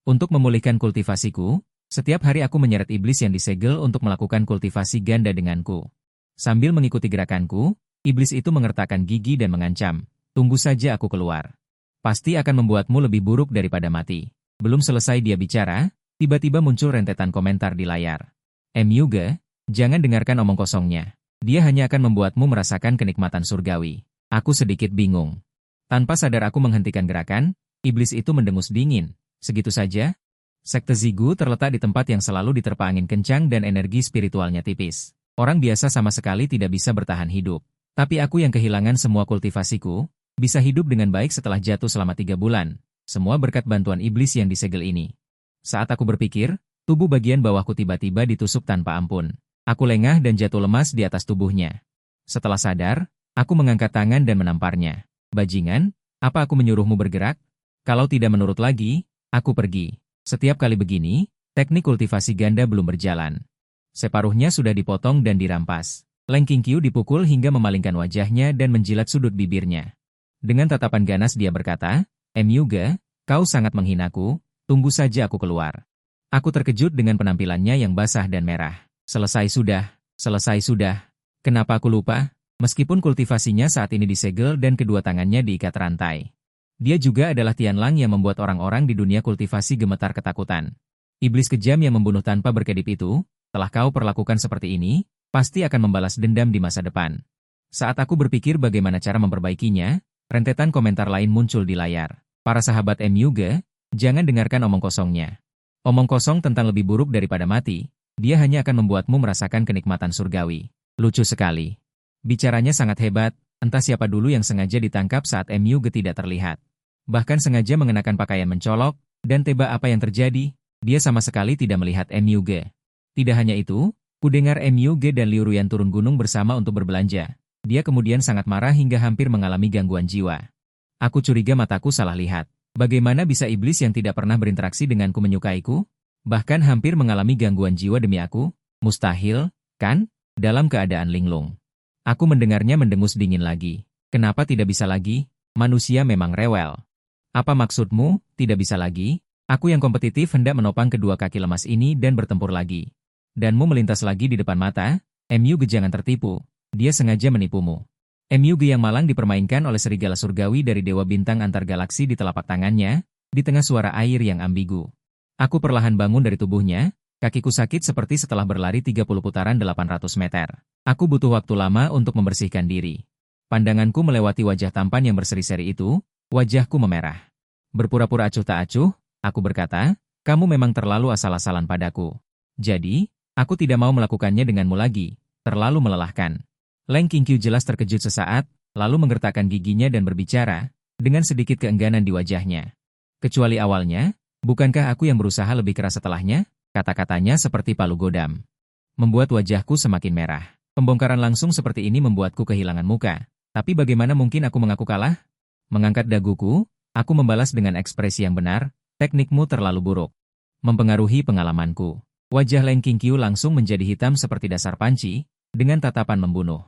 Untuk memulihkan kultivasiku, setiap hari aku menyeret iblis yang disegel untuk melakukan kultivasi ganda denganku. Sambil mengikuti gerakanku, iblis itu mengertakkan gigi dan mengancam, "Tunggu saja aku keluar. Pasti akan membuatmu lebih buruk daripada mati." Belum selesai dia bicara, tiba-tiba muncul rentetan komentar di layar. "Myuga, jangan dengarkan omong kosongnya. Dia hanya akan membuatmu merasakan kenikmatan surgawi." Aku sedikit bingung. Tanpa sadar aku menghentikan gerakan, iblis itu mendengus dingin. Segitu saja? Sekte Zigu terletak di tempat yang selalu diterpa angin kencang dan energi spiritualnya tipis. Orang biasa sama sekali tidak bisa bertahan hidup. Tapi aku yang kehilangan semua kultivasiku, bisa hidup dengan baik setelah jatuh selama 3 bulan. Semua berkat bantuan iblis yang disegel ini. Saat aku berpikir, tubuh bagian bawahku tiba-tiba ditusuk tanpa ampun. Aku lengah dan jatuh lemas di atas tubuhnya. Setelah sadar, aku mengangkat tangan dan menamparnya. "Bajingan, apa aku menyuruhmu bergerak? Kalau tidak menurut lagi, aku pergi." Setiap kali begini, teknik kultivasi ganda belum berjalan. Separuhnya sudah dipotong dan dirampas. Leng Qingqiu dipukul hingga memalingkan wajahnya dan menjilat sudut bibirnya. Dengan tatapan ganas dia berkata, "Myuga, kau sangat menghinaku, tunggu saja aku keluar." Aku terkejut dengan penampilannya yang basah dan merah. Selesai sudah. Kenapa aku lupa? Meskipun kultivasinya saat ini disegel dan kedua tangannya diikat rantai. Dia juga adalah Tianlang yang membuat orang-orang di dunia kultivasi gemetar ketakutan. Iblis kejam yang membunuh tanpa berkedip itu, telah kau perlakukan seperti ini, pasti akan membalas dendam di masa depan. Saat aku berpikir bagaimana cara memperbaikinya, rentetan komentar lain muncul di layar. "Para sahabat Myuga, jangan dengarkan omong kosongnya. Omong kosong tentang lebih buruk daripada mati, dia hanya akan membuatmu merasakan kenikmatan surgawi." Lucu sekali. Bicaranya sangat hebat, entah siapa dulu yang sengaja ditangkap saat Myuga tidak terlihat. Bahkan sengaja mengenakan pakaian mencolok, dan tebak apa yang terjadi, dia sama sekali tidak melihat Myuga. Tidak hanya itu, kudengar Myuga dan Liu Ruyan turun gunung bersama untuk berbelanja. Dia kemudian sangat marah hingga hampir mengalami gangguan jiwa. Aku curiga mataku salah lihat. Bagaimana bisa iblis yang tidak pernah berinteraksi denganku menyukaiku? Bahkan hampir mengalami gangguan jiwa demi aku? Mustahil, kan? Dalam keadaan linglung. Aku mendengarnya mendengus dingin lagi. Kenapa tidak bisa lagi? Manusia memang rewel. Apa maksudmu, tidak bisa lagi? Aku yang kompetitif hendak menopang kedua kaki lemas ini dan bertempur lagi. Danmu melintas lagi di depan mata? Myuga, jangan tertipu. Dia sengaja menipumu. Myuga yang malang dipermainkan oleh serigala surgawi dari Dewa Bintang antar galaksi di telapak tangannya, di tengah suara air yang ambigu. Aku perlahan bangun dari tubuhnya, kakiku sakit seperti setelah berlari 30 putaran 800 meter. Aku butuh waktu lama untuk membersihkan diri. Pandanganku melewati wajah tampan yang berseri-seri itu, wajahku memerah. Berpura-pura acuh tak acuh, aku berkata, "Kamu memang terlalu asal-asalan padaku. Jadi, aku tidak mau melakukannya denganmu lagi, terlalu melelahkan." Leng Qingqiu jelas terkejut sesaat, lalu menggertakkan giginya dan berbicara, dengan sedikit keengganan di wajahnya. "Kecuali awalnya, bukankah aku yang berusaha lebih keras setelahnya?" Kata-katanya seperti palu godam. Membuat wajahku semakin merah. Pembongkaran langsung seperti ini membuatku kehilangan muka. Tapi bagaimana mungkin aku mengaku kalah? Mengangkat daguku, aku membalas dengan ekspresi yang benar, "Teknikmu terlalu buruk. Mempengaruhi pengalamanku." Wajah Leng Qingqiu langsung menjadi hitam seperti dasar panci, dengan tatapan membunuh.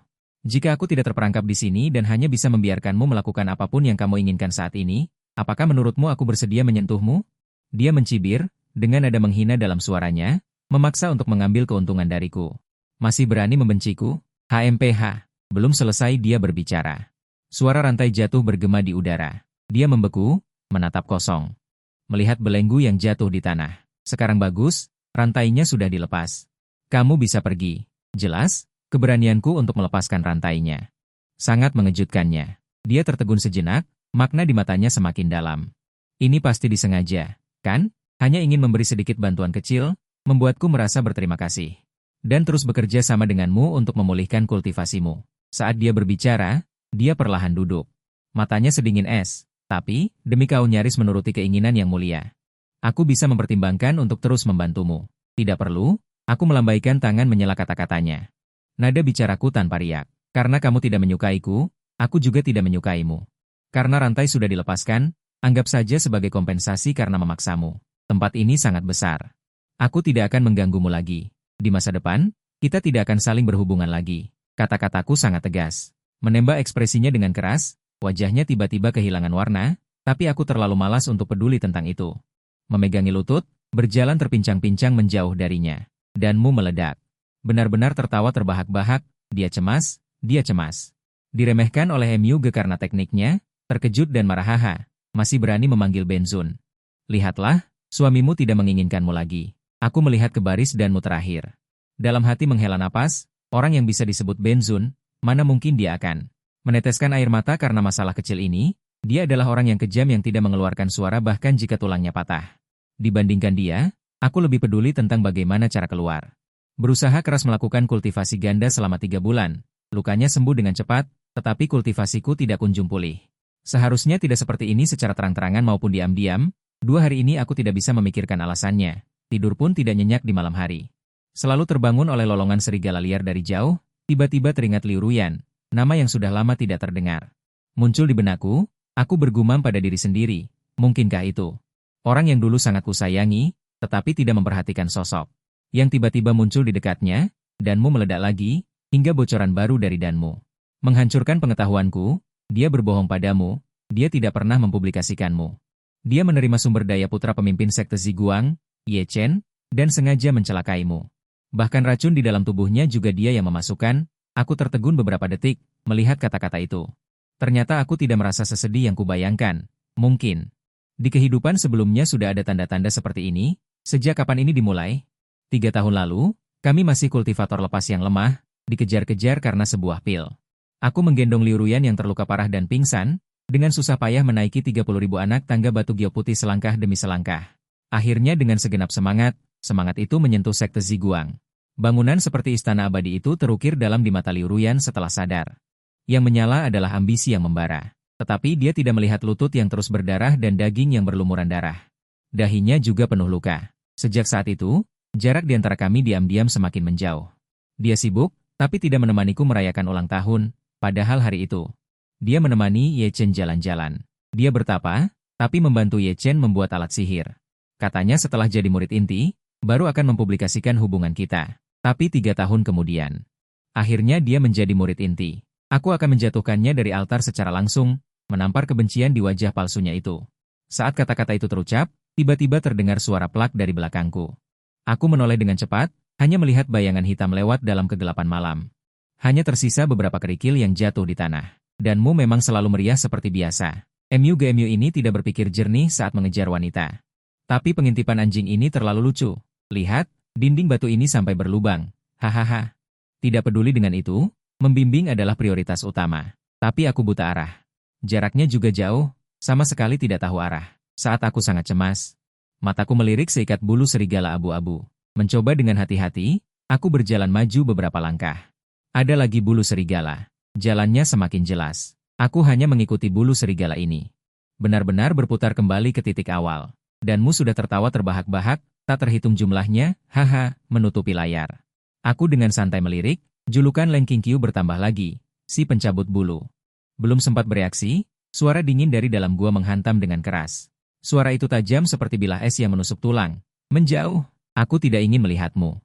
"Jika aku tidak terperangkap di sini dan hanya bisa membiarkanmu melakukan apapun yang kamu inginkan saat ini, apakah menurutmu aku bersedia menyentuhmu?" Dia mencibir, dengan nada menghina dalam suaranya, memaksa untuk mengambil keuntungan dariku. "Masih berani membenciku? HMPH." Belum selesai dia berbicara. Suara rantai jatuh bergema di udara. Dia membeku, menatap kosong. Melihat belenggu yang jatuh di tanah. "Sekarang bagus, rantainya sudah dilepas. Kamu bisa pergi." Jelas, keberanianku untuk melepaskan rantainya. Sangat mengejutkannya. Dia tertegun sejenak, makna di matanya semakin dalam. "Ini pasti disengaja, kan? Hanya ingin memberi sedikit bantuan kecil, membuatku merasa berterima kasih. Dan terus bekerja sama denganmu untuk memulihkan kultivasimu." Saat dia berbicara, dia perlahan duduk. Matanya sedingin es, tapi, demi kau nyaris menuruti keinginan yang mulia. Aku bisa mempertimbangkan untuk terus membantumu. Tidak perlu, aku melambaikan tangan menyela kata-katanya. Nada bicaraku tanpa riak. Karena kamu tidak menyukaiku, aku juga tidak menyukaimu. Karena rantai sudah dilepaskan, anggap saja sebagai kompensasi karena memaksamu. Tempat ini sangat besar. Aku tidak akan mengganggumu lagi. Di masa depan, kita tidak akan saling berhubungan lagi. Kata-kataku sangat tegas. Menembak ekspresinya dengan keras, wajahnya tiba-tiba kehilangan warna, tapi aku terlalu malas untuk peduli tentang itu. memegangi lutut, berjalan terpincang-pincang menjauh darinya. Danmu meledak. Benar-benar tertawa terbahak-bahak, dia cemas, dia cemas. Diremehkan oleh MUG karena tekniknya, terkejut dan marah haha, masih berani memanggil Benzun. Lihatlah, suamimu tidak menginginkanmu lagi. Aku melihat ke baris Danmu terakhir. Dalam hati menghela napas, orang yang bisa disebut Benzun, mana mungkin dia akan meneteskan air mata karena masalah kecil ini. Dia adalah orang yang kejam yang tidak mengeluarkan suara bahkan jika tulangnya patah. Dibandingkan dia, aku lebih peduli tentang bagaimana cara keluar. Berusaha keras melakukan kultivasi ganda selama 3 bulan. Lukanya sembuh dengan cepat, tetapi kultivasiku tidak kunjung pulih. Seharusnya tidak seperti ini secara terang-terangan maupun diam-diam. 2 hari ini aku tidak bisa memikirkan alasannya. Tidur pun tidak nyenyak di malam hari. Selalu terbangun oleh lolongan serigala liar dari jauh, tiba-tiba teringat Liu Ruyan, nama yang sudah lama tidak terdengar. Muncul di benakku, aku bergumam pada diri sendiri, mungkinkah itu orang yang dulu sangat kusayangi, tetapi tidak memperhatikan sosok yang tiba-tiba muncul di dekatnya, Danmu meledak lagi, hingga bocoran baru dari Danmu menghancurkan pengetahuanku. Dia berbohong padamu, dia tidak pernah mempublikasikanmu. Dia menerima sumber daya putra pemimpin sekte Ziguang, Ye Chen, dan sengaja mencelakaimu. Bahkan racun di dalam tubuhnya juga dia yang memasukkan. Aku tertegun beberapa detik, melihat kata-kata itu. Ternyata aku tidak merasa sesedih yang kubayangkan. Mungkin di kehidupan sebelumnya sudah ada tanda-tanda seperti ini. Sejak kapan ini dimulai? 3 tahun lalu, kami masih kultivator lepas yang lemah, dikejar-kejar karena sebuah pil. Aku menggendong Liu Ruyan yang terluka parah dan pingsan, dengan susah payah menaiki 30.000 anak tangga batu giok putih selangkah demi selangkah. Akhirnya dengan segenap semangat itu menyentuh sekte Ziguang. Bangunan seperti istana abadi itu terukir dalam di mata Liu Ruyan setelah sadar. Yang menyala adalah ambisi yang membara. Tetapi dia tidak melihat lutut yang terus berdarah dan daging yang berlumuran darah. Dahinya juga penuh luka. Sejak saat itu, jarak di antara kami diam-diam semakin menjauh. Dia sibuk, tapi tidak menemaniku merayakan ulang tahun, padahal hari itu dia menemani Ye Chen jalan-jalan. Dia bertapa, tapi membantu Ye Chen membuat alat sihir. Katanya setelah jadi murid inti, baru akan mempublikasikan hubungan kita. Tapi 3 tahun kemudian, akhirnya dia menjadi murid inti. Aku akan menjatuhkannya dari altar secara langsung, menampar kebencian di wajah palsunya itu. Saat kata-kata itu terucap, tiba-tiba terdengar suara plak dari belakangku. Aku menoleh dengan cepat, hanya melihat bayangan hitam lewat dalam kegelapan malam. Hanya tersisa beberapa kerikil yang jatuh di tanah. Danmu memang selalu meriah seperti biasa. MU ini tidak berpikir jernih saat mengejar wanita. Tapi pengintipan anjing ini terlalu lucu. Lihat, dinding batu ini sampai berlubang. Hahaha. Tidak peduli dengan itu, membimbing adalah prioritas utama. Tapi aku buta arah. Jaraknya juga jauh, sama sekali tidak tahu arah. Saat aku sangat cemas, mataku melirik seikat bulu serigala abu-abu. Mencoba dengan hati-hati, aku berjalan maju beberapa langkah. Ada lagi bulu serigala. Jalannya semakin jelas. Aku hanya mengikuti bulu serigala ini. Benar-benar berputar kembali ke titik awal. Danmu sudah tertawa terbahak-bahak, tak terhitung jumlahnya, haha, menutupi layar. Aku dengan santai melirik, julukan Leng Qingqiu bertambah lagi, si pencabut bulu. Belum sempat bereaksi, suara dingin dari dalam gua menghantam dengan keras. Suara itu tajam seperti bilah es yang menusuk tulang. Menjauh, aku tidak ingin melihatmu.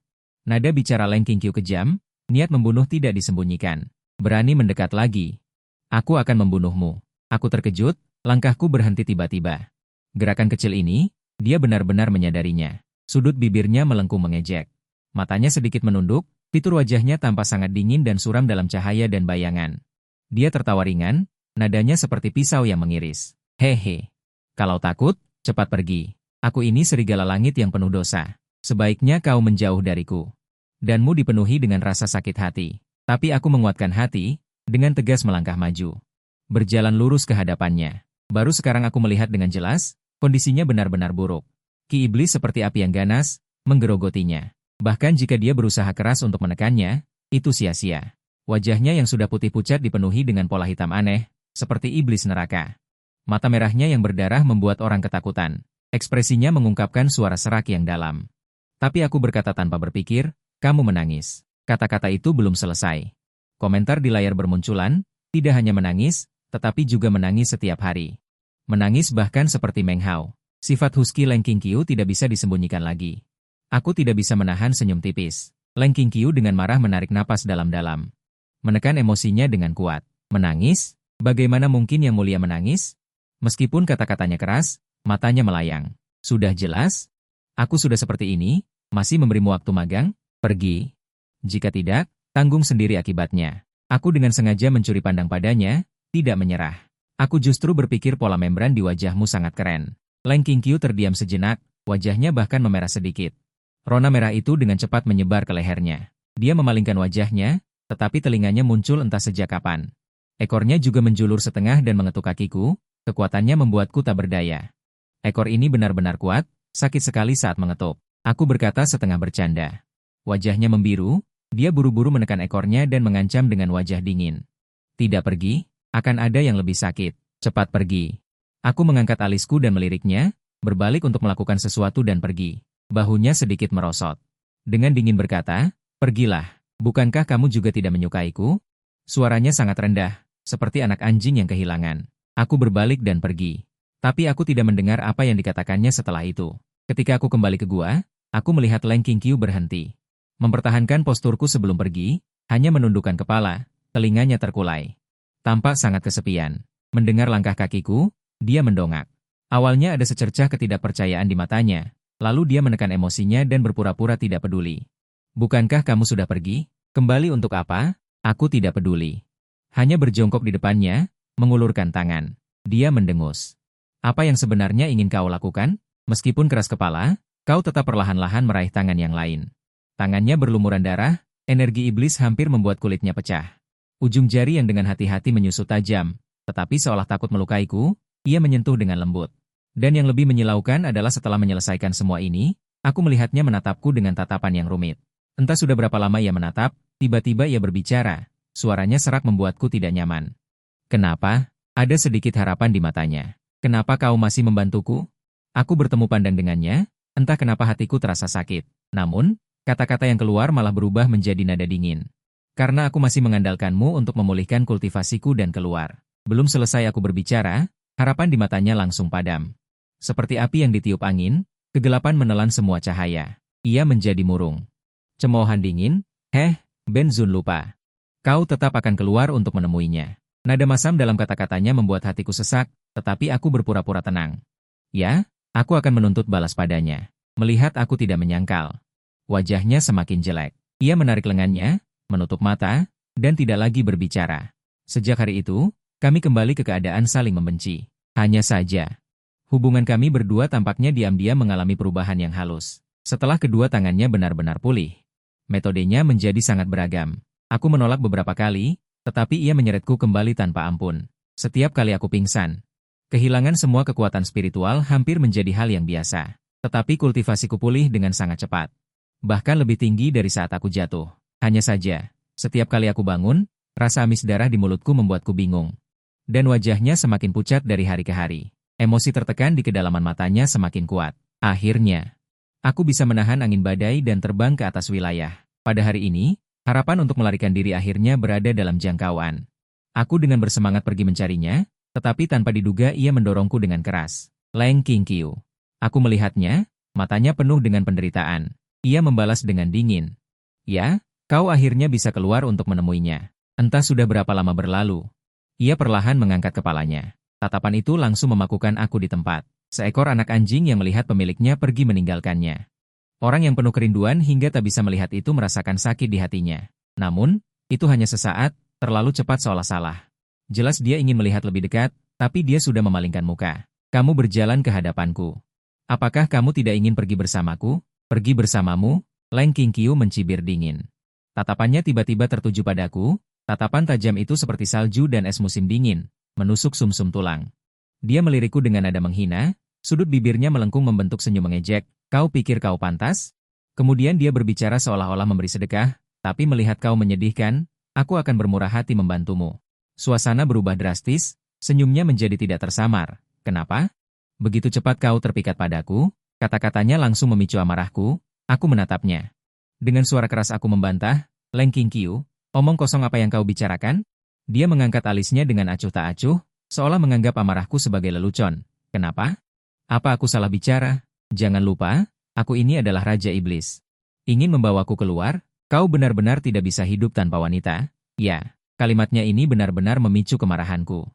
Nada bicara Leng Qingqiu kejam, niat membunuh tidak disembunyikan. Berani mendekat lagi. Aku akan membunuhmu. Aku terkejut, langkahku berhenti tiba-tiba. Gerakan kecil ini, dia benar-benar menyadarinya. Sudut bibirnya melengkung mengejek. Matanya sedikit menunduk, fitur wajahnya tampak sangat dingin dan suram dalam cahaya dan bayangan. Dia tertawa ringan, nadanya seperti pisau yang mengiris. Hehe. Kalau takut, cepat pergi. Aku ini serigala langit yang penuh dosa. Sebaiknya kau menjauh dariku. Danmu dipenuhi dengan rasa sakit hati. Tapi aku menguatkan hati, dengan tegas melangkah maju. Berjalan lurus ke hadapannya. Baru sekarang aku melihat dengan jelas, kondisinya benar-benar buruk. Ki iblis seperti api yang ganas, menggerogotinya. Bahkan jika dia berusaha keras untuk menekannya, itu sia-sia. Wajahnya yang sudah putih pucat dipenuhi dengan pola hitam aneh, seperti iblis neraka. Mata merahnya yang berdarah membuat orang ketakutan. Ekspresinya mengungkapkan suara serak yang dalam. Tapi aku berkata tanpa berpikir, kamu menangis. Kata-kata itu belum selesai. Komentar di layar bermunculan, tidak hanya menangis, tetapi juga menangis setiap hari. Menangis bahkan seperti Meng Hao. Sifat husky Leng Qingqiu tidak bisa disembunyikan lagi. Aku tidak bisa menahan senyum tipis. Leng Qingqiu dengan marah menarik napas dalam-dalam. Menekan emosinya dengan kuat. Menangis? Bagaimana mungkin yang mulia menangis? Meskipun kata-katanya keras, matanya melayang. Sudah jelas? Aku sudah seperti ini, masih memberimu waktu magang? Pergi. Jika tidak, tanggung sendiri akibatnya. Aku dengan sengaja mencuri pandang padanya, tidak menyerah. Aku justru berpikir pola membran di wajahmu sangat keren. Leng Qingqiu terdiam sejenak, wajahnya bahkan memerah sedikit. Rona merah itu dengan cepat menyebar ke lehernya. Dia memalingkan wajahnya, tetapi telinganya muncul entah sejak kapan. Ekornya juga menjulur setengah dan mengetuk kakiku, kekuatannya membuatku tak berdaya. Ekor ini benar-benar kuat, sakit sekali saat mengetuk. Aku berkata setengah bercanda. Wajahnya membiru, dia buru-buru menekan ekornya dan mengancam dengan wajah dingin. Tidak pergi, akan ada yang lebih sakit. Cepat pergi. Aku mengangkat alisku dan meliriknya, berbalik untuk melakukan sesuatu dan pergi. Bahunya sedikit merosot. Dengan dingin berkata, pergilah. Bukankah kamu juga tidak menyukaiku? Suaranya sangat rendah, seperti anak anjing yang kehilangan. Aku berbalik dan pergi. Tapi aku tidak mendengar apa yang dikatakannya setelah itu. Ketika aku kembali ke gua, aku melihat Leng Qingqiu berhenti. Mempertahankan posturku sebelum pergi, hanya menundukkan kepala, telinganya terkulai. Tampak sangat kesepian. Mendengar langkah kakiku, dia mendongak. Awalnya ada secercah ketidakpercayaan di matanya, lalu dia menekan emosinya dan berpura-pura tidak peduli. Bukankah kamu sudah pergi? Kembali untuk apa? Aku tidak peduli. Hanya berjongkok di depannya, mengulurkan tangan. Dia mendengus. Apa yang sebenarnya ingin kau lakukan? Meskipun keras kepala, kau tetap perlahan-lahan meraih tangan yang lain. Tangannya berlumuran darah, energi iblis hampir membuat kulitnya pecah. Ujung jari yang dengan hati-hati menyusut tajam, tetapi seolah takut melukaiku, ia menyentuh dengan lembut. Dan yang lebih menyilaukan adalah setelah menyelesaikan semua ini, aku melihatnya menatapku dengan tatapan yang rumit. Entah sudah berapa lama ia menatap, tiba-tiba ia berbicara. Suaranya serak membuatku tidak nyaman. Kenapa? Ada sedikit harapan di matanya. Kenapa kau masih membantuku? Aku bertemu pandang dengannya, entah kenapa hatiku terasa sakit. Namun, kata-kata yang keluar malah berubah menjadi nada dingin. Karena aku masih mengandalkanmu untuk memulihkan kultivasiku dan keluar. Belum selesai aku berbicara, harapan di matanya langsung padam. Seperti api yang ditiup angin, kegelapan menelan semua cahaya. Ia menjadi murung. Cemoohan dingin, Ben Zun lupa. Kau tetap akan keluar untuk menemuinya. Nada masam dalam kata-katanya membuat hatiku sesak, tetapi aku berpura-pura tenang. Ya, aku akan menuntut balas padanya. Melihat aku tidak menyangkal. Wajahnya semakin jelek. Ia menarik lengannya, menutup mata, dan tidak lagi berbicara. Sejak hari itu, kami kembali ke keadaan saling membenci. Hanya saja, hubungan kami berdua tampaknya diam-diam mengalami perubahan yang halus. Setelah kedua tangannya benar-benar pulih, metodenya menjadi sangat beragam. Aku menolak beberapa kali, tetapi ia menyeretku kembali tanpa ampun. Setiap kali aku pingsan, kehilangan semua kekuatan spiritual hampir menjadi hal yang biasa. Tetapi kultivasiku pulih dengan sangat cepat. Bahkan lebih tinggi dari saat aku jatuh. Hanya saja, setiap kali aku bangun, rasa amis darah di mulutku membuatku bingung. Dan wajahnya semakin pucat dari hari ke hari. Emosi tertekan di kedalaman matanya semakin kuat. Akhirnya, aku bisa menahan angin badai dan terbang ke atas wilayah. Pada hari ini, harapan untuk melarikan diri akhirnya berada dalam jangkauan. Aku dengan bersemangat pergi mencarinya, tetapi tanpa diduga ia mendorongku dengan keras. Leng Qingqiu. Aku melihatnya, matanya penuh dengan penderitaan. Ia membalas dengan dingin. Ya, kau akhirnya bisa keluar untuk menemuinya. Entah sudah berapa lama berlalu. Ia perlahan mengangkat kepalanya. Tatapan itu langsung memakukan aku di tempat. Seekor anak anjing yang melihat pemiliknya pergi meninggalkannya. Orang yang penuh kerinduan hingga tak bisa melihat itu merasakan sakit di hatinya. Namun, itu hanya sesaat, terlalu cepat seolah salah. Jelas dia ingin melihat lebih dekat, tapi dia sudah memalingkan muka. Kamu berjalan ke hadapanku. Apakah kamu tidak ingin pergi bersamaku? Pergi bersamamu? Leng Qingqiu mencibir dingin. Tatapannya tiba-tiba tertuju padaku, tatapan tajam itu seperti salju dan es musim dingin, menusuk sumsum tulang. Dia melirikku dengan nada menghina, sudut bibirnya melengkung membentuk senyum mengejek, kau pikir kau pantas? Kemudian dia berbicara seolah-olah memberi sedekah, tapi melihat kau menyedihkan, aku akan bermurah hati membantumu. Suasana berubah drastis, senyumnya menjadi tidak tersamar. Kenapa? Begitu cepat kau terpikat padaku, kata-katanya langsung memicu amarahku, aku menatapnya. Dengan suara keras aku membantah, Leng Qingqiu, omong kosong apa yang kau bicarakan? Dia mengangkat alisnya dengan acuh tak acuh, seolah menganggap amarahku sebagai lelucon. Kenapa? Apa aku salah bicara? Jangan lupa, aku ini adalah Raja Iblis. Ingin membawaku keluar? Kau benar-benar tidak bisa hidup tanpa wanita? Ya, kalimatnya ini benar-benar memicu kemarahanku.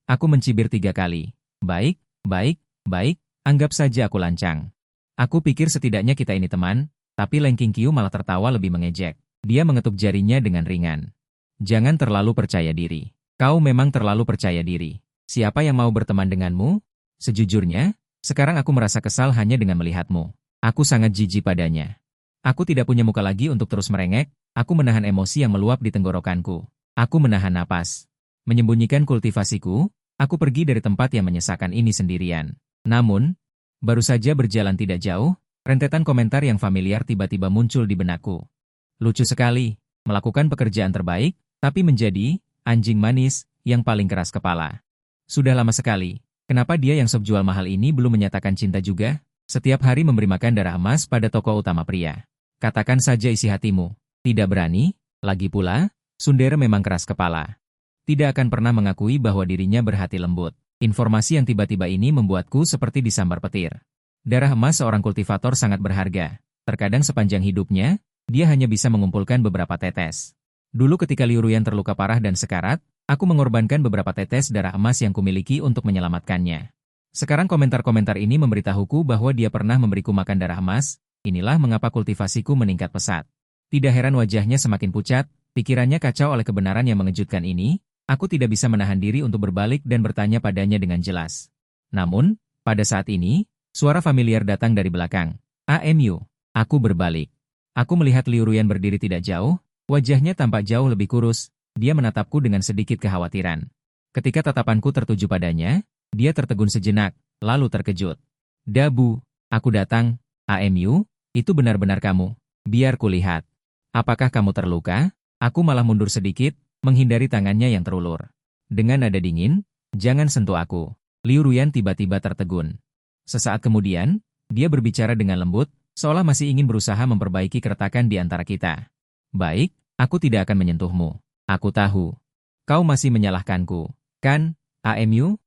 Aku mencibir 3 kali. Baik, baik, baik, Anggap saja aku lancang. Aku pikir setidaknya kita ini teman, tapi Leng Qingqiu malah tertawa lebih mengejek. Dia mengetuk jarinya dengan ringan. Jangan terlalu percaya diri. Kau memang terlalu percaya diri. Siapa yang mau berteman denganmu? Sejujurnya, sekarang aku merasa kesal hanya dengan melihatmu. Aku sangat jijik padanya. Aku tidak punya muka lagi untuk terus merengek, aku menahan emosi yang meluap di tenggorokanku. Aku menahan napas. Menyembunyikan kultivasiku, aku pergi dari tempat yang menyesakan ini sendirian. Namun, baru saja berjalan tidak jauh, rentetan komentar yang familiar tiba-tiba muncul di benakku. Lucu sekali, melakukan pekerjaan terbaik, tapi menjadi anjing manis yang paling keras kepala. Sudah lama sekali, kenapa dia yang jual mahal ini belum menyatakan cinta juga? Setiap hari memberi makan darah emas pada tokoh utama pria. Katakan saja isi hatimu. Tidak berani, lagi pula, Sundere memang keras kepala. Tidak akan pernah mengakui bahwa dirinya berhati lembut. Informasi yang tiba-tiba ini membuatku seperti disambar petir. Darah emas seorang kultivator sangat berharga. Terkadang sepanjang hidupnya, dia hanya bisa mengumpulkan beberapa tetes. Dulu ketika Liu Ruyan terluka parah dan sekarat, aku mengorbankan beberapa tetes darah emas yang kumiliki untuk menyelamatkannya. Sekarang komentar-komentar ini memberitahuku bahwa dia pernah memberiku makan darah emas, inilah mengapa kultivasiku meningkat pesat. Tidak heran wajahnya semakin pucat, pikirannya kacau oleh kebenaran yang mengejutkan ini, aku tidak bisa menahan diri untuk berbalik dan bertanya padanya dengan jelas. Namun, pada saat ini, suara familiar datang dari belakang. AMU, aku berbalik. Aku melihat Liu Ruyan berdiri tidak jauh, wajahnya tampak jauh lebih kurus, dia menatapku dengan sedikit kekhawatiran. Ketika tatapanku tertuju padanya, dia tertegun sejenak, lalu terkejut. Dabu, aku datang, AMU, itu benar-benar kamu. Biar kulihat. Apakah kamu terluka? Aku malah mundur sedikit, menghindari tangannya yang terulur. Dengan nada dingin, jangan sentuh aku. Liu Ruyan tiba-tiba tertegun. Sesaat kemudian, dia berbicara dengan lembut, seolah masih ingin berusaha memperbaiki keretakan di antara kita. Baik, aku tidak akan menyentuhmu. Aku tahu. Kau masih menyalahkanku, kan, AMU?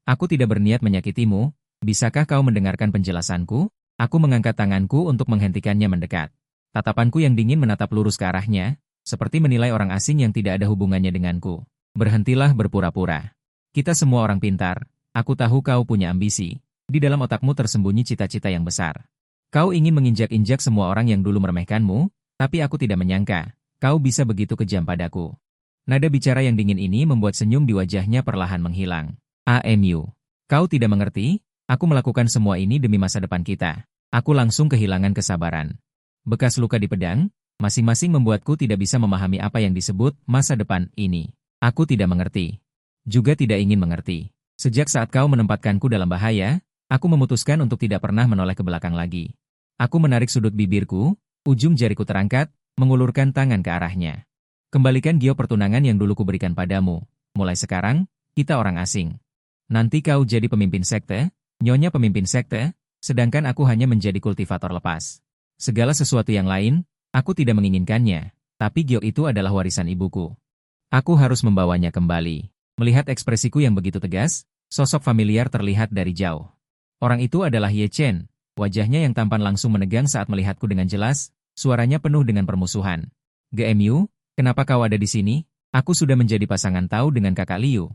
Aku tidak berniat menyakitimu, bisakah kau mendengarkan penjelasanku? Aku mengangkat tanganku untuk menghentikannya mendekat. Tatapanku yang dingin menatap lurus ke arahnya, seperti menilai orang asing yang tidak ada hubungannya denganku. Berhentilah berpura-pura. Kita semua orang pintar, aku tahu kau punya ambisi. Di dalam otakmu tersembunyi cita-cita yang besar. Kau ingin menginjak-injak semua orang yang dulu meremehkanmu, tapi aku tidak menyangka, kau bisa begitu kejam padaku. Nada bicara yang dingin ini membuat senyum di wajahnya perlahan menghilang. AMU, kau tidak mengerti, aku melakukan semua ini demi masa depan kita. Aku langsung kehilangan kesabaran. Bekas luka di pedang, masing-masing membuatku tidak bisa memahami apa yang disebut masa depan ini. Aku tidak mengerti. Juga tidak ingin mengerti. Sejak saat kau menempatkanku dalam bahaya, aku memutuskan untuk tidak pernah menoleh ke belakang lagi. Aku menarik sudut bibirku, ujung jariku terangkat, mengulurkan tangan ke arahnya. Kembalikan giok pertunangan yang dulu kuberikan padamu. Mulai sekarang, kita orang asing. Nanti kau jadi pemimpin sekte, nyonya pemimpin sekte, sedangkan aku hanya menjadi kultivator lepas. Segala sesuatu yang lain, aku tidak menginginkannya, tapi giok itu adalah warisan ibuku. Aku harus membawanya kembali. Melihat ekspresiku yang begitu tegas, sosok familiar terlihat dari jauh. Orang itu adalah Ye Chen. Wajahnya yang tampan langsung menegang saat melihatku dengan jelas, suaranya penuh dengan permusuhan. GMU, kenapa kau ada di sini? Aku sudah menjadi pasangan tahu dengan kakak Liu.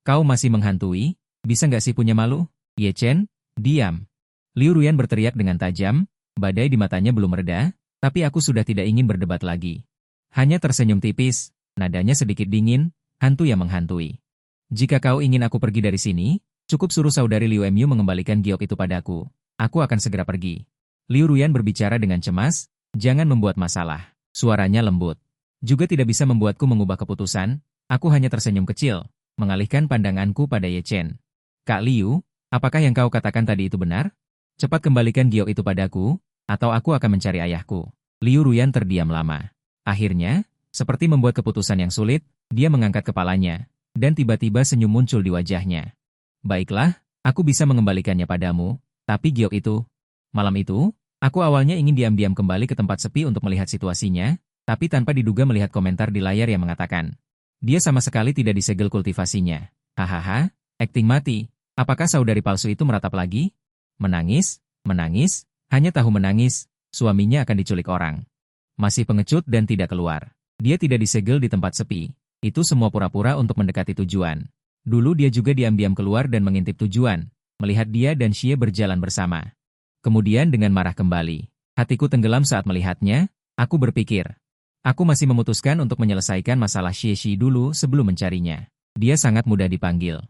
Kau masih menghantui? Bisa nggak sih punya malu? Ye Chen, diam. Liu Ruyan berteriak dengan tajam, badai di matanya belum reda, tapi aku sudah tidak ingin berdebat lagi. Hanya tersenyum tipis, nadanya sedikit dingin, hantu yang menghantui. Jika kau ingin aku pergi dari sini, cukup suruh saudari Liu Mu mengembalikan giok itu padaku. Aku akan segera pergi. Liu Ruyan berbicara dengan cemas, jangan membuat masalah. Suaranya lembut. Juga tidak bisa membuatku mengubah keputusan, aku hanya tersenyum kecil, mengalihkan pandanganku pada Ye Chen. Kak Liu, apakah yang kau katakan tadi itu benar? Cepat kembalikan giok itu padaku, atau aku akan mencari ayahku. Liu Ruyan terdiam lama. Akhirnya, seperti membuat keputusan yang sulit, dia mengangkat kepalanya, dan tiba-tiba senyum muncul di wajahnya. Baiklah, aku bisa mengembalikannya padamu, tapi giok itu. Malam itu, aku awalnya ingin diam-diam kembali ke tempat sepi untuk melihat situasinya, tapi tanpa diduga melihat komentar di layar yang mengatakan, dia sama sekali tidak disegel kultivasinya. Hahaha, akting mati. Apakah saudari palsu itu meratap lagi? Menangis, menangis, hanya tahu menangis, suaminya akan diculik orang. Masih pengecut dan tidak keluar. Dia tidak disegel di tempat sepi. Itu semua pura-pura untuk mendekati tujuan. Dulu dia juga diam-diam keluar dan mengintip tujuan, melihat dia dan Xie berjalan bersama. Kemudian dengan marah kembali. Hatiku tenggelam saat melihatnya, aku berpikir. Aku masih memutuskan untuk menyelesaikan masalah Xie dulu sebelum mencarinya. Dia sangat mudah dipanggil.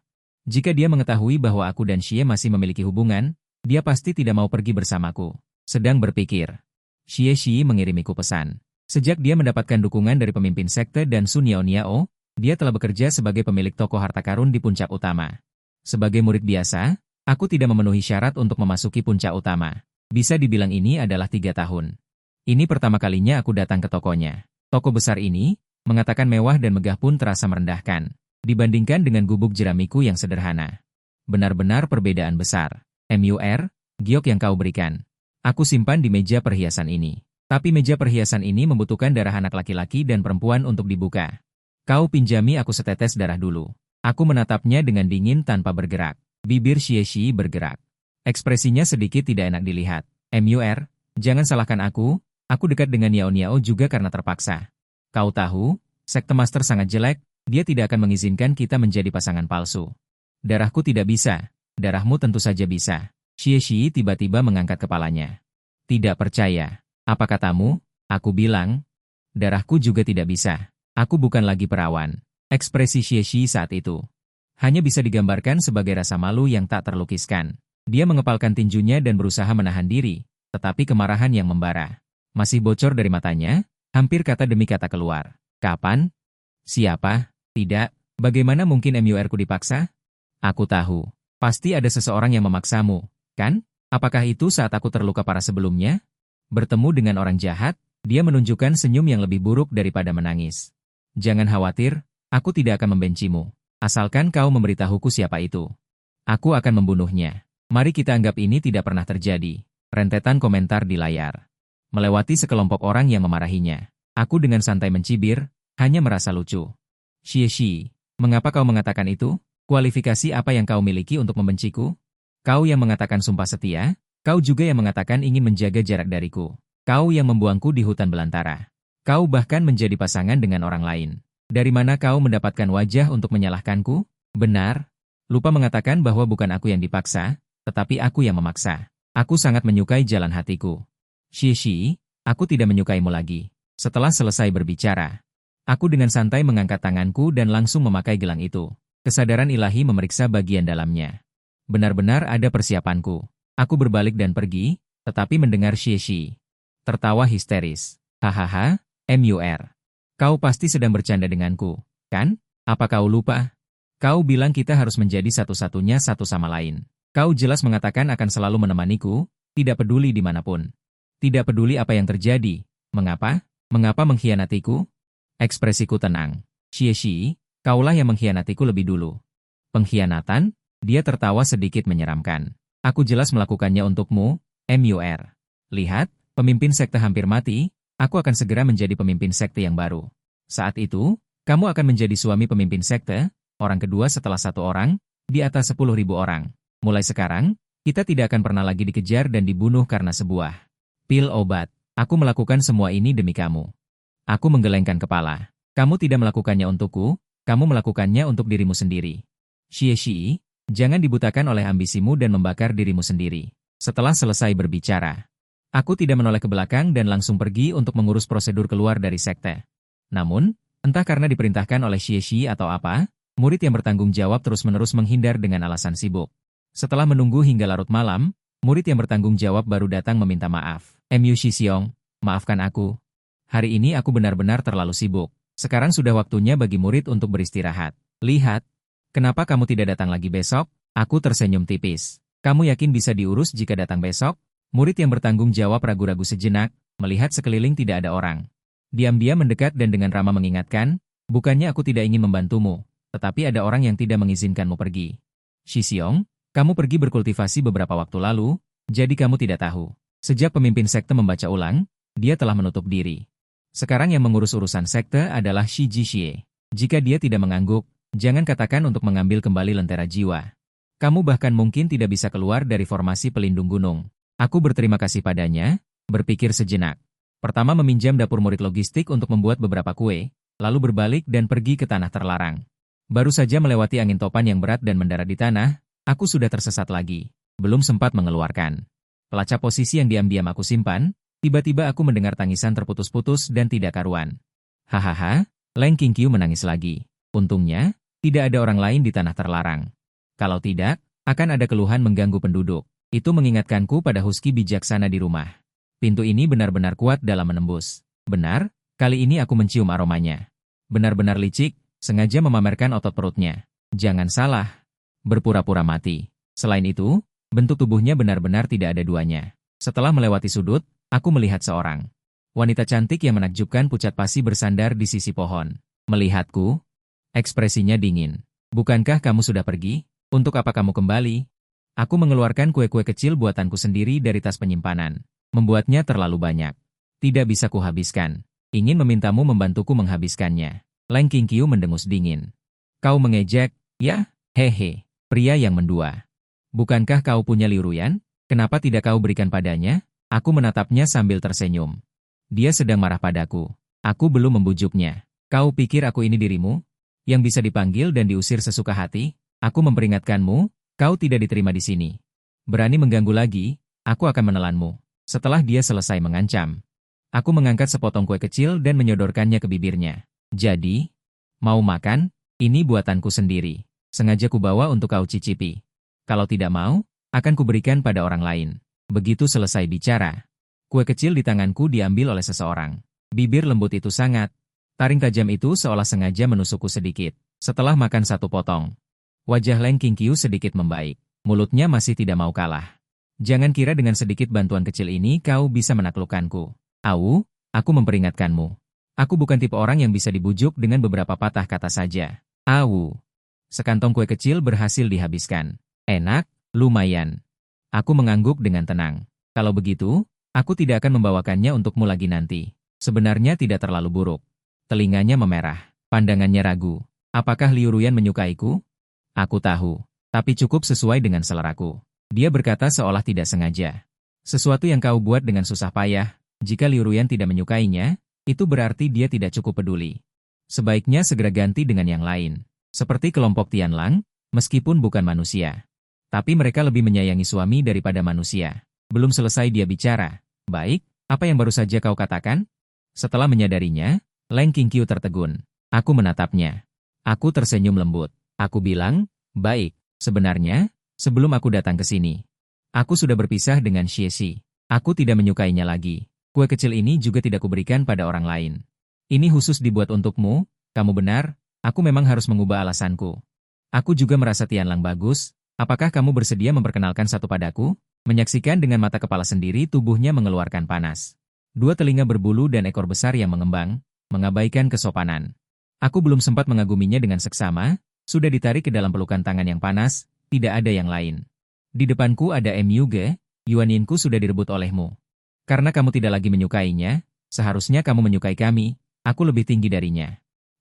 Jika dia mengetahui bahwa aku dan Xie masih memiliki hubungan, dia pasti tidak mau pergi bersamaku. Sedang berpikir. Xie mengirimiku pesan. Sejak dia mendapatkan dukungan dari pemimpin sekte dan Sun Niao, dia telah bekerja sebagai pemilik toko harta karun di puncak utama. Sebagai murid biasa, aku tidak memenuhi syarat untuk memasuki puncak utama. Bisa dibilang ini adalah 3 tahun. Ini pertama kalinya aku datang ke tokonya. Toko besar ini, mengatakan mewah dan megah pun terasa merendahkan, dibandingkan dengan gubuk jeramiku yang sederhana. Benar-benar perbedaan besar. MUR, giok yang kau berikan. Aku simpan di meja perhiasan ini. Tapi meja perhiasan ini membutuhkan darah anak laki-laki dan perempuan untuk dibuka. Kau pinjami aku setetes darah dulu. Aku menatapnya dengan dingin tanpa bergerak. Bibir Xie bergerak. Ekspresinya sedikit tidak enak dilihat. MUR, jangan salahkan aku dekat dengan Niao juga karena terpaksa. Kau tahu, Sekte Master sangat jelek, dia tidak akan mengizinkan kita menjadi pasangan palsu. Darahku tidak bisa, darahmu tentu saja bisa. Xie tiba-tiba mengangkat kepalanya. Tidak percaya. Apa katamu? Aku bilang, darahku juga tidak bisa. Aku bukan lagi perawan. Ekspresi Xie saat itu hanya bisa digambarkan sebagai rasa malu yang tak terlukiskan. Dia mengepalkan tinjunya dan berusaha menahan diri, tetapi kemarahan yang membara masih bocor dari matanya, hampir kata demi kata keluar. Kapan? Siapa? Tidak. Bagaimana mungkin MUR-ku dipaksa? Aku tahu. Pasti ada seseorang yang memaksamu, kan? Apakah itu saat aku terluka parah sebelumnya? Bertemu dengan orang jahat, dia menunjukkan senyum yang lebih buruk daripada menangis. Jangan khawatir, aku tidak akan membencimu. Asalkan kau memberitahuku siapa itu. Aku akan membunuhnya. Mari kita anggap ini tidak pernah terjadi. Rentetan komentar di layar. Melewati sekelompok orang yang memarahinya. Aku dengan santai mencibir, hanya merasa lucu. Xie, mengapa kau mengatakan itu? Kualifikasi apa yang kau miliki untuk membenciku? Kau yang mengatakan sumpah setia, kau juga yang mengatakan ingin menjaga jarak dariku. Kau yang membuangku di hutan belantara. Kau bahkan menjadi pasangan dengan orang lain. Dari mana kau mendapatkan wajah untuk menyalahkanku? Benar. Lupa mengatakan bahwa bukan aku yang dipaksa, tetapi aku yang memaksa. Aku sangat menyukai jalan hatiku. Xie, aku tidak menyukaimu lagi. Setelah selesai berbicara, aku dengan santai mengangkat tanganku dan langsung memakai gelang itu. Kesadaran ilahi memeriksa bagian dalamnya. Benar-benar ada persiapanku. Aku berbalik dan pergi, tetapi mendengar Xie tertawa histeris. Hahaha, MUR. Kau pasti sedang bercanda denganku, kan? Apa kau lupa? Kau bilang kita harus menjadi satu-satunya satu sama lain. Kau jelas mengatakan akan selalu menemaniku, tidak peduli dimanapun. Tidak peduli apa yang terjadi. Mengapa? Mengapa mengkhianatiku? Ekspresiku tenang. Xie, kaulah yang mengkhianatiku lebih dulu. Pengkhianatan? Dia tertawa sedikit menyeramkan. Aku jelas melakukannya untukmu, MUR. Lihat, pemimpin sekte hampir mati, aku akan segera menjadi pemimpin sekte yang baru. Saat itu, kamu akan menjadi suami pemimpin sekte, orang kedua setelah satu orang, di atas 10.000 orang. Mulai sekarang, kita tidak akan pernah lagi dikejar dan dibunuh karena sebuah pil obat. Aku melakukan semua ini demi kamu. Aku menggelengkan kepala. Kamu tidak melakukannya untukku, kamu melakukannya untuk dirimu sendiri. Xie, jangan dibutakan oleh ambisimu dan membakar dirimu sendiri. Setelah selesai berbicara, aku tidak menoleh ke belakang dan langsung pergi untuk mengurus prosedur keluar dari sekte. Namun, entah karena diperintahkan oleh Xie atau apa, murid yang bertanggung jawab terus-menerus menghindar dengan alasan sibuk. Setelah menunggu hingga larut malam, murid yang bertanggung jawab baru datang meminta maaf. MU Xiong, maafkan aku. Hari ini aku benar-benar terlalu sibuk. Sekarang sudah waktunya bagi murid untuk beristirahat. Lihat, kenapa kamu tidak datang lagi besok? Aku tersenyum tipis. Kamu yakin bisa diurus jika datang besok? Murid yang bertanggung jawab ragu-ragu sejenak, melihat sekeliling tidak ada orang. Diam-diam mendekat dan dengan ramah mengingatkan, bukannya aku tidak ingin membantumu, tetapi ada orang yang tidak mengizinkanmu pergi. Xiong, kamu pergi berkultivasi beberapa waktu lalu, jadi kamu tidak tahu. Sejak pemimpin sekte membaca ulang, dia telah menutup diri. Sekarang yang mengurus urusan sekte adalah Xie. Jika dia tidak mengangguk, jangan katakan untuk mengambil kembali lentera jiwa. Kamu bahkan mungkin tidak bisa keluar dari formasi pelindung gunung. Aku berterima kasih padanya, berpikir sejenak. Pertama meminjam dapur murid logistik untuk membuat beberapa kue, lalu berbalik dan pergi ke tanah terlarang. Baru saja melewati angin topan yang berat dan mendarat di tanah, Aku sudah tersesat lagi. Belum sempat mengeluarkan pelacak posisi yang diam-diam aku simpan, tiba-tiba aku mendengar tangisan terputus-putus dan tidak karuan. Hahaha, Leng Qingqiu menangis lagi. Untungnya, tidak ada orang lain di tanah terlarang. Kalau tidak, akan ada keluhan mengganggu penduduk. Itu mengingatkanku pada Husky bijaksana di rumah. Pintu ini benar-benar kuat dalam menembus. Benar, kali ini aku mencium aromanya. Benar-benar licik, sengaja memamerkan otot perutnya. Jangan salah, berpura-pura mati. Selain itu, bentuk tubuhnya benar-benar tidak ada duanya. Setelah melewati sudut, aku melihat seorang wanita cantik yang menakjubkan pucat pasi bersandar di sisi pohon. Melihatku, ekspresinya dingin. Bukankah kamu sudah pergi? Untuk apa kamu kembali? Aku mengeluarkan kue-kue kecil buatanku sendiri dari tas penyimpanan. Membuatnya terlalu banyak. Tidak bisa kuhabiskan. Ingin memintamu membantuku menghabiskannya. Leng Qingqiu mendengus dingin. Kau mengejek, ya? Hehe, pria yang mendua. Bukankah kau punya liuruyan? Kenapa tidak kau berikan padanya? Aku menatapnya sambil tersenyum. Dia sedang marah padaku. Aku belum membujuknya. Kau pikir aku ini dirimu? Yang bisa dipanggil dan diusir sesuka hati? Aku memperingatkanmu, kau tidak diterima di sini. Berani mengganggu lagi, aku akan menelanmu. Setelah dia selesai mengancam, aku mengangkat sepotong kue kecil dan menyodorkannya ke bibirnya. Jadi, mau makan? Ini buatanku sendiri. Sengaja kubawa untuk kau cicipi. Kalau tidak mau, akan kuberikan pada orang lain. Begitu selesai bicara, kue kecil di tanganku diambil oleh seseorang. Bibir lembut itu sangat. Taring tajam itu seolah sengaja menusukku sedikit. Setelah makan satu potong, wajah Leng Qingqiu sedikit membaik. Mulutnya masih tidak mau kalah. Jangan kira dengan sedikit bantuan kecil ini kau bisa menaklukkanku. Au, aku memperingatkanmu. Aku bukan tipe orang yang bisa dibujuk dengan beberapa patah kata saja. Au. Sekantong kue kecil berhasil dihabiskan. Enak, lumayan. Aku mengangguk dengan tenang. Kalau begitu, aku tidak akan membawakannya untukmu lagi nanti. Sebenarnya tidak terlalu buruk. Telinganya memerah, pandangannya ragu. Apakah Liu Ruyan menyukaiku? Aku tahu, tapi cukup sesuai dengan seleraku. Dia berkata seolah tidak sengaja. Sesuatu yang kau buat dengan susah payah, jika Liu Ruyan tidak menyukainya, itu berarti dia tidak cukup peduli. Sebaiknya segera ganti dengan yang lain. Seperti kelompok Tianlang, meskipun bukan manusia. Tapi mereka lebih menyayangi suami daripada manusia. Belum selesai dia bicara. Baik, apa yang baru saja kau katakan? Setelah menyadarinya, Leng Qingqiu tertegun. Aku menatapnya. Aku tersenyum lembut. Aku bilang, baik, sebenarnya, sebelum aku datang ke sini, aku sudah berpisah dengan Xie Xi. Aku tidak menyukainya lagi. Kue kecil ini juga tidak kuberikan pada orang lain. Ini khusus dibuat untukmu, kamu benar, aku memang harus mengubah alasanku. Aku juga merasa Tianlang bagus. Apakah kamu bersedia memperkenalkan satu padaku? Menyaksikan dengan mata kepala sendiri tubuhnya mengeluarkan panas. Dua telinga berbulu dan ekor besar yang mengembang, mengabaikan kesopanan. Aku belum sempat mengaguminya dengan seksama, sudah ditarik ke dalam pelukan tangan yang panas, tidak ada yang lain. Di depanku ada Myuge, Yuanyinku sudah direbut olehmu. Karena kamu tidak lagi menyukainya, seharusnya kamu menyukai kami, aku lebih tinggi darinya.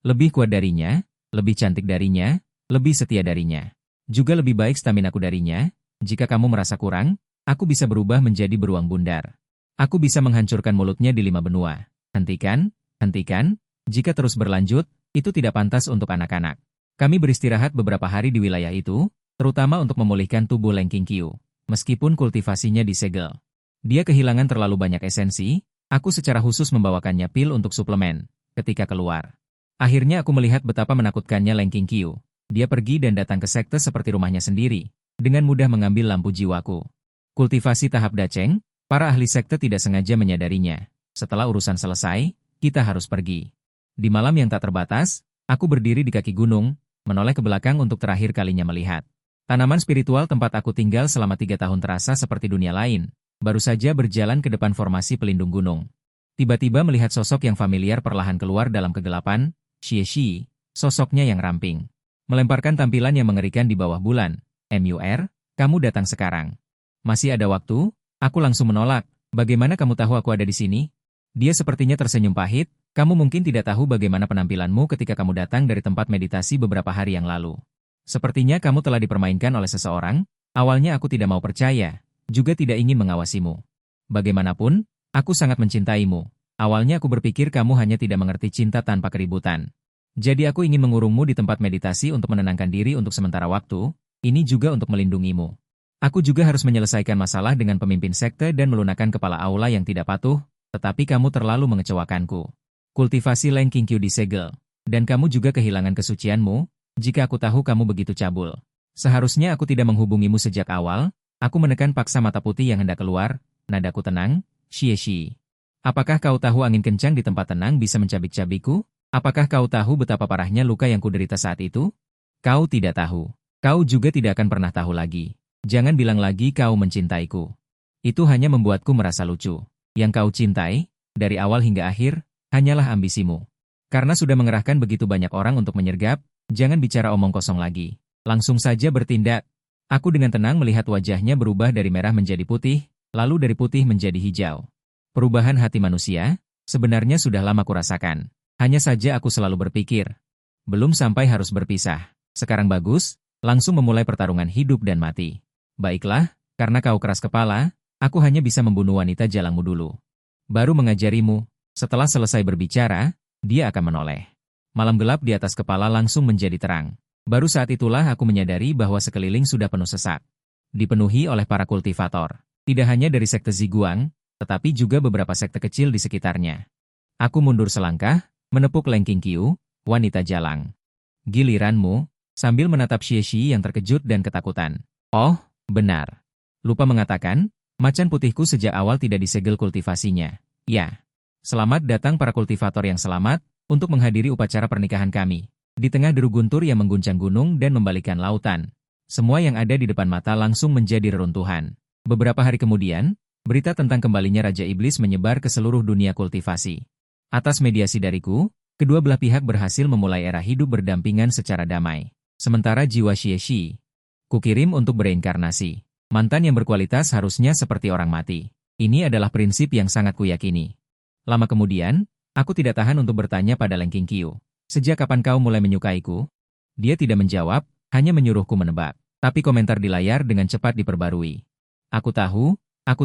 Lebih kuat darinya, lebih cantik darinya, lebih setia darinya. Juga lebih baik staminaku darinya. Jika kamu merasa kurang, aku bisa berubah menjadi beruang bundar. Aku bisa menghancurkan mulutnya di 5 benua. Hentikan, hentikan, jika terus berlanjut, itu tidak pantas untuk anak-anak. Kami beristirahat beberapa hari di wilayah itu, terutama untuk memulihkan tubuh Leng Qingqiu. Meskipun kultivasinya disegel, dia kehilangan terlalu banyak esensi, aku secara khusus membawakannya pil untuk suplemen. Ketika keluar, akhirnya aku melihat betapa menakutkannya Leng Qingqiu. Dia pergi dan datang ke sekte seperti rumahnya sendiri, dengan mudah mengambil lampu jiwaku. Kultivasi tahap daceng, para ahli sekte tidak sengaja menyadarinya. Setelah urusan selesai, kita harus pergi. Di malam yang tak terbatas, aku berdiri di kaki gunung, menoleh ke belakang untuk terakhir kalinya melihat. Tanaman spiritual tempat aku tinggal selama 3 tahun terasa seperti dunia lain, baru saja berjalan ke depan formasi pelindung gunung. Tiba-tiba melihat sosok yang familiar perlahan keluar dalam kegelapan, Xie Xi, sosoknya yang ramping. Melemparkan tampilan yang mengerikan di bawah bulan. MUR, kamu datang sekarang. Masih ada waktu? Aku langsung menolak. Bagaimana kamu tahu aku ada di sini? Dia sepertinya tersenyum pahit. Kamu mungkin tidak tahu bagaimana penampilanmu ketika kamu datang dari tempat meditasi beberapa hari yang lalu. Sepertinya kamu telah dipermainkan oleh seseorang. Awalnya aku tidak mau percaya, juga tidak ingin mengawasimu. Bagaimanapun, aku sangat mencintaimu. Awalnya aku berpikir kamu hanya tidak mengerti cinta tanpa keributan. Jadi aku ingin mengurungmu di tempat meditasi untuk menenangkan diri untuk sementara waktu. Ini juga untuk melindungimu. Aku juga harus menyelesaikan masalah dengan pemimpin sekte dan melunakkan kepala aula yang tidak patuh, tetapi kamu terlalu mengecewakanku. Kultivasi Leng Qingqiu disegel, dan kamu juga kehilangan kesucianmu, jika aku tahu kamu begitu cabul. Seharusnya aku tidak menghubungimu sejak awal. Aku menekan paksa mata putih yang hendak keluar, nadaku tenang, Xie. Apakah kau tahu angin kencang di tempat tenang bisa mencabik-cabikku? Apakah kau tahu betapa parahnya luka yang kuderita saat itu? Kau tidak tahu. Kau juga tidak akan pernah tahu lagi. Jangan bilang lagi kau mencintaiku. Itu hanya membuatku merasa lucu. Yang kau cintai, dari awal hingga akhir, hanyalah ambisimu. Karena sudah mengerahkan begitu banyak orang untuk menyergap, jangan bicara omong kosong lagi. Langsung saja bertindak. Aku dengan tenang melihat wajahnya berubah dari merah menjadi putih, lalu dari putih menjadi hijau. Perubahan hati manusia, sebenarnya sudah lama kurasakan. Hanya saja aku selalu berpikir, belum sampai harus berpisah. Sekarang bagus, langsung memulai pertarungan hidup dan mati. Baiklah, karena kau keras kepala, aku hanya bisa membunuh wanita jalangmu dulu. Baru mengajarimu, setelah selesai berbicara, dia akan menoleh. Malam gelap di atas kepala langsung menjadi terang. Baru saat itulah aku menyadari bahwa sekeliling sudah penuh sesak. Dipenuhi oleh para kultivator. Tidak hanya dari sekte Ziguang, tetapi juga beberapa sekte kecil di sekitarnya. Aku mundur selangkah, menepuk Leng Qingqiu, wanita jalang. Giliranmu, sambil menatap Xie yang terkejut dan ketakutan. Oh, benar. Lupa mengatakan, macan putihku sejak awal tidak disegel kultivasinya. Ya. Selamat datang para kultivator yang selamat, untuk menghadiri upacara pernikahan kami. Di tengah deru guntur yang mengguncang gunung dan membalikan lautan, semua yang ada di depan mata langsung menjadi reruntuhan. Beberapa hari kemudian, berita tentang kembalinya Raja Iblis menyebar ke seluruh dunia kultivasi. Atas mediasi dariku, kedua belah pihak berhasil memulai era hidup berdampingan secara damai. Sementara jiwa Xie, kukirim untuk bereinkarnasi. Mantan yang berkualitas harusnya seperti orang mati. Ini adalah prinsip yang sangat kuyakini. Lama kemudian, aku tidak tahan untuk bertanya pada Leng Qingqiu. Sejak kapan kau mulai menyukaiku? Dia tidak menjawab, hanya menyuruhku menebak. Tapi komentar di layar dengan cepat diperbarui. Aku tahu, 5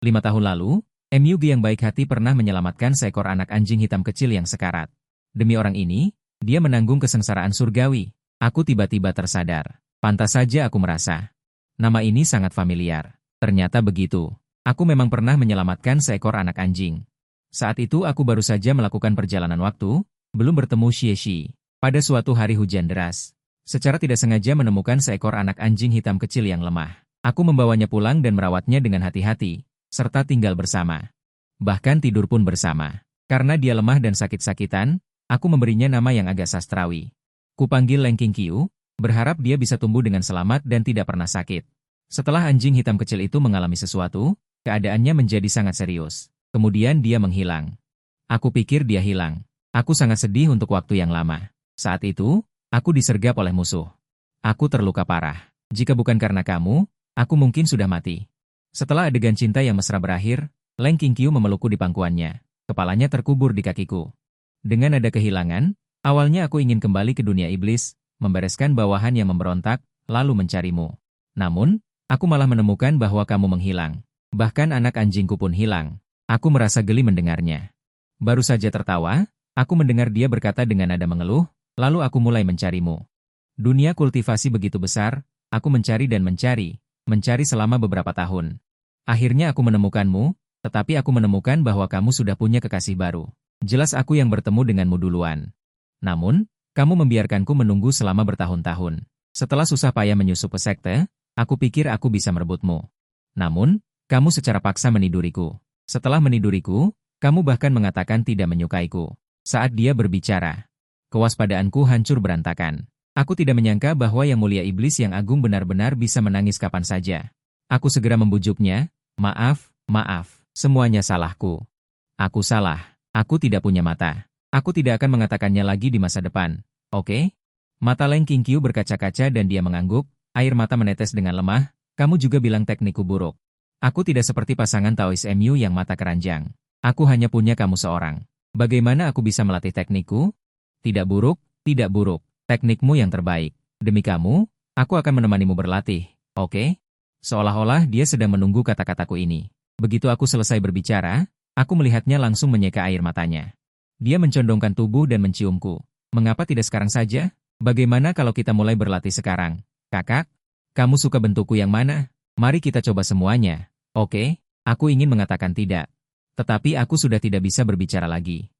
tahun lalu, MUG yang baik hati pernah menyelamatkan seekor anak anjing hitam kecil yang sekarat. Demi orang ini, dia menanggung kesengsaraan surgawi. Aku tiba-tiba tersadar. Pantas saja aku merasa. Nama ini sangat familiar. Ternyata begitu. Aku memang pernah menyelamatkan seekor anak anjing. Saat itu aku baru saja melakukan perjalanan waktu, belum bertemu Xie. Pada suatu hari hujan deras, secara tidak sengaja menemukan seekor anak anjing hitam kecil yang lemah. Aku membawanya pulang dan merawatnya dengan hati-hati, serta tinggal bersama. Bahkan tidur pun bersama. Karena dia lemah dan sakit-sakitan, aku memberinya nama yang agak sastrawi. Kupanggil Leng Qingqiu, berharap dia bisa tumbuh dengan selamat dan tidak pernah sakit. Setelah anjing hitam kecil itu mengalami sesuatu, keadaannya menjadi sangat serius. Kemudian dia menghilang. Aku pikir dia hilang. Aku sangat sedih untuk waktu yang lama. Saat itu, aku disergap oleh musuh. Aku terluka parah. Jika bukan karena kamu, aku mungkin sudah mati. Setelah adegan cinta yang mesra berakhir, Leng Qingqiu memelukku di pangkuannya. Kepalanya terkubur di kakiku. Dengan nada kehilangan, awalnya aku ingin kembali ke dunia iblis, membereskan bawahan yang memberontak, lalu mencarimu. Namun, aku malah menemukan bahwa kamu menghilang. Bahkan anak anjingku pun hilang. Aku merasa geli mendengarnya. Baru saja tertawa, aku mendengar dia berkata dengan nada mengeluh, lalu aku mulai mencarimu. Dunia kultivasi begitu besar, aku mencari dan mencari selama beberapa tahun. Akhirnya aku menemukanmu, tetapi aku menemukan bahwa kamu sudah punya kekasih baru. Jelas aku yang bertemu denganmu duluan. Namun, kamu membiarkanku menunggu selama bertahun-tahun. Setelah susah payah menyusup ke sekte, aku pikir aku bisa merebutmu. Namun, kamu secara paksa meniduriku. Setelah meniduriku, kamu bahkan mengatakan tidak menyukaiku. Saat dia berbicara, kewaspadaanku hancur berantakan. Aku tidak menyangka bahwa yang mulia iblis yang agung benar-benar bisa menangis kapan saja. Aku segera membujuknya, maaf, semuanya salahku. Aku salah, aku tidak punya mata. Aku tidak akan mengatakannya lagi di masa depan, oke? Mata Leng Qingqiu berkaca-kaca dan dia mengangguk, air mata menetes dengan lemah, kamu juga bilang teknikku buruk. Aku tidak seperti pasangan Taois MU yang mata keranjang. Aku hanya punya kamu seorang. Bagaimana aku bisa melatih teknikku? Tidak buruk, teknikmu yang terbaik. Demi kamu, aku akan menemanimu berlatih, oke? Seolah-olah dia sedang menunggu kata-kataku ini. Begitu aku selesai berbicara, aku melihatnya langsung menyeka air matanya. Dia mencondongkan tubuh dan menciumku. Mengapa tidak sekarang saja? Bagaimana kalau kita mulai berlatih sekarang, kakak? Kamu suka bentukku yang mana? Mari kita coba semuanya. Oke, aku ingin mengatakan tidak. Tetapi aku sudah tidak bisa berbicara lagi.